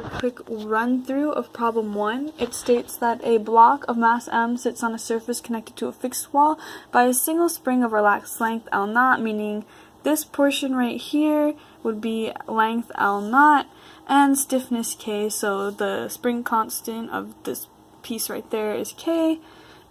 quick run through of problem 1. It states that a block of mass m sits on a surface connected to a fixed wall by a single spring of relaxed length L naught, meaning this portion right here would be length L naught and stiffness K, so the spring constant of this piece right there is K.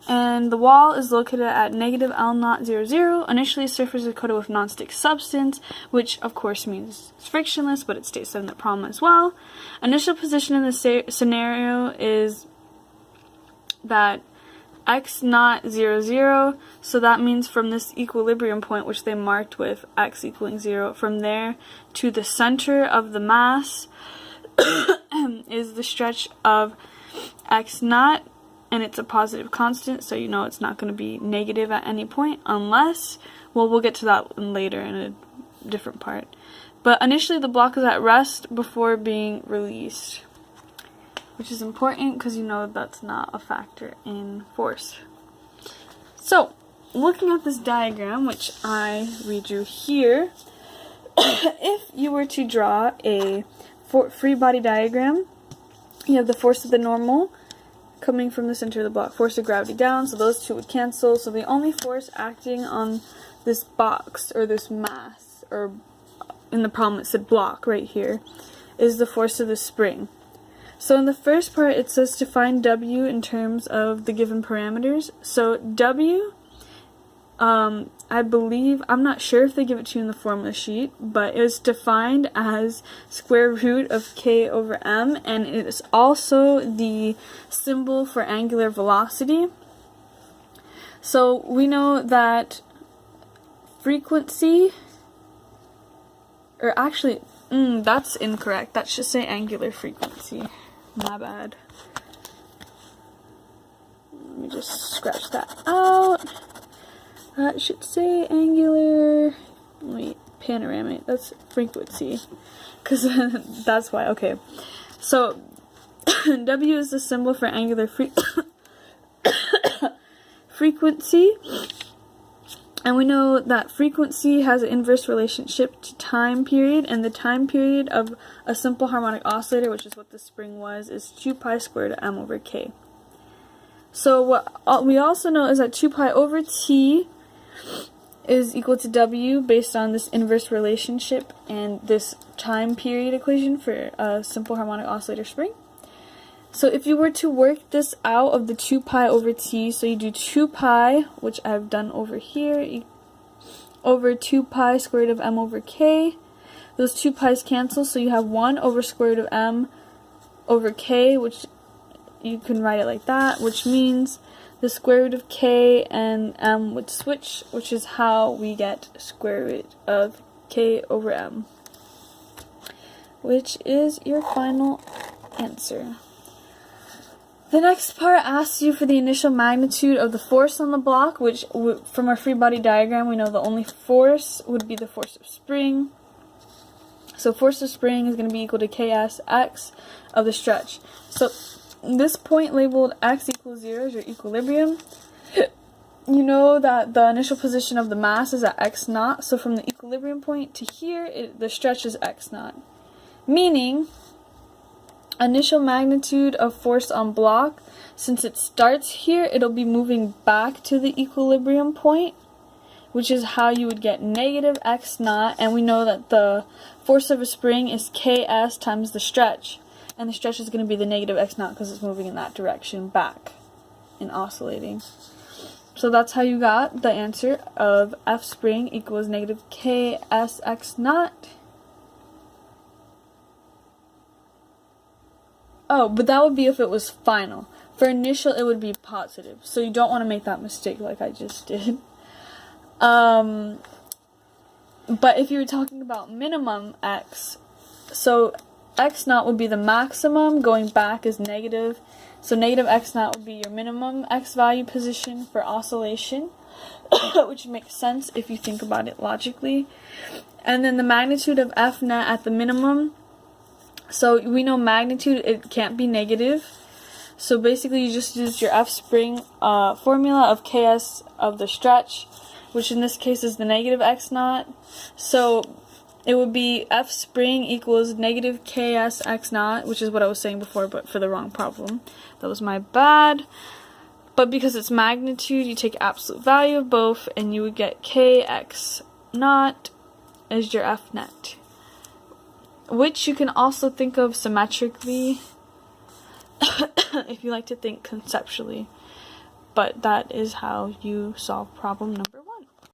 And the wall is located at negative L naught 0, 0. Initially, the surface is coated with non-stick substance, which of course means it's frictionless, but it states that in the problem as well. Initial position in the scenario is that x naught 0, 0, so that means from this equilibrium point, which they marked with x equaling 0, from there to the center of the mass is the stretch of x naught, and it's a positive constant, so you know it's not going to be negative at any point unless, well, we'll get to that later in a different part. But initially the block is at rest before being released, which is important because you know that's not a factor in force. So, looking at this diagram, which I redrew here, if you were to draw a free body diagram, you have the force of the normal coming from the center of the block, force of gravity down, so those two would cancel. So the only force acting on this box or this mass, or in the problem it said block right here, is the force of the spring. So in the first part it says to find W in terms of the given parameters. So W, I believe, I'm not sure if they give it to you in the formula sheet, but it is defined as square root of K over M, and it is also the symbol for angular velocity. So we know that frequency, or actually, that's incorrect. That should say angular frequency. My bad. Let me just scratch that out. That should say angular, wait, panoramic, that's frequency, because that's why, okay. So, W is the symbol for angular frequency, and we know that frequency has an inverse relationship to time period, and the time period of a simple harmonic oscillator, which is what the spring was, is 2 pi squared m over k. So what we also know is that 2 pi over t is equal to W based on this inverse relationship and this time period equation for a simple harmonic oscillator spring. So if you were to work this out of the 2 pi over t, so you do 2 pi, which I've done over here, over 2 pi square root of m over k. Those 2 pi's cancel, so you have 1 over square root of m over k, which you can write it like that, which means the square root of k and m would switch, which is how we get square root of k over m, which is your final answer. The next part asks you for the initial magnitude of the force on the block, which from our free body diagram we know the only force would be the force of spring. So force of spring is going to be equal to ksx of the stretch. So this point labeled x equals 0 is your equilibrium. You know that the initial position of the mass is at x naught, so from the equilibrium point to here, the stretch is x naught. Meaning, initial magnitude of force on block, since it starts here, it'll be moving back to the equilibrium point, which is how you would get negative x naught, and we know that the force of a spring is ks times the stretch. And the stretch is going to be the negative x naught because it's moving in that direction back and oscillating. So that's how you got the answer of F spring equals negative ks x naught. Oh, but that would be if it was final. For initial, it would be positive. So you don't want to make that mistake like I just did. But if you were talking about minimum x, so x naught would be the maximum, going back is negative. So negative x naught would be your minimum x value position for oscillation, which makes sense if you think about it logically. And then the magnitude of F net at the minimum. So we know magnitude, it can't be negative. So basically you just use your F spring formula of ks of the stretch, which in this case is the negative x naught. So it would be F spring equals negative ks x naught, which is what I was saying before, but for the wrong problem. That was my bad. But because it's magnitude, you take absolute value of both, and you would get kx naught as your F net, which you can also think of symmetrically if you like to think conceptually. But that is how you solve problem number